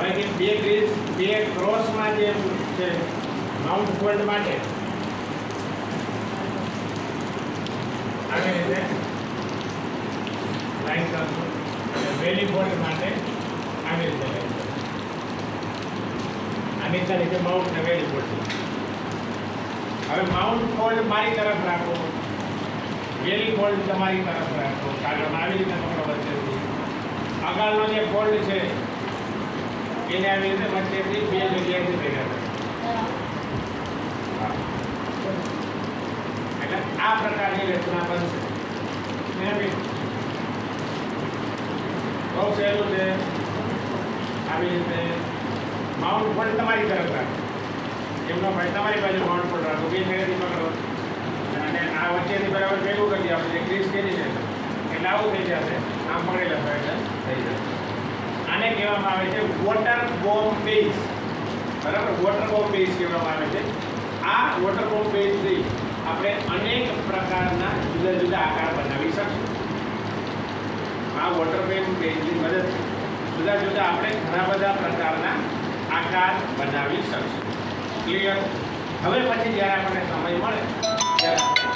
હવે કે બે ક્રોસમાં જે છે માઉન્ટ ફોલ્ડ માટે આવી રીતે લાઈન કરશું અને વેલી ફોલ્ડ માટે આવી રીતે લાઈન કરશું. આની તરીકે માઉન્ટ ને વેલી ફોલ્ડ. હવે માઉન્ટ ફોલ્ડ મારી તરફ રાખો, વેલી ફોલ્ડ તમારી તરફ રાખો. કાગળમાં આવી રીતે પકડો વચ્ચેથી. આગળનો જે ફોલ્ડ છે એને આવી રીતે વચ્ચેથી બે જગ્યાએથી ભેગા કરો. એટલે આ પ્રકારની રચના બનશે. બહુ સહેલું છે. આવી રીતે માઉન્ટ ફોલ્ડ તમારી તરફ રાખો, એમનો ભાઈ તમારી બાજુ માઉન્ટ ફોલ્ડ રાખો, બે છેડેથી પકડો અને આ વચ્ચેથી બરાબર ભેગું કરી દે. આપણે ક્રીસ કરી છે એટલે આવું થઈ જશે. આમ પકડેલા હોય એટલે થઈ જશે. આને કહેવામાં આવે છે વોટર બોમ્બ બેઝ. બરાબર, વોટર બોમ્બ બેઝ કહેવામાં આવે છે. આ વોટર બોમ્બ બેઝથી આપણે અનેક પ્રકારના જુદા જુદા આકાર બનાવી શકશું. આ વોટર બોમ્બ બેઝની મદદથી જુદા જુદા આપણે ઘણા બધા પ્રકારના આકાર બનાવી શકશું. ક્લિયર? હવે પછી જ્યારે આપણને સમય મળે ત્યારે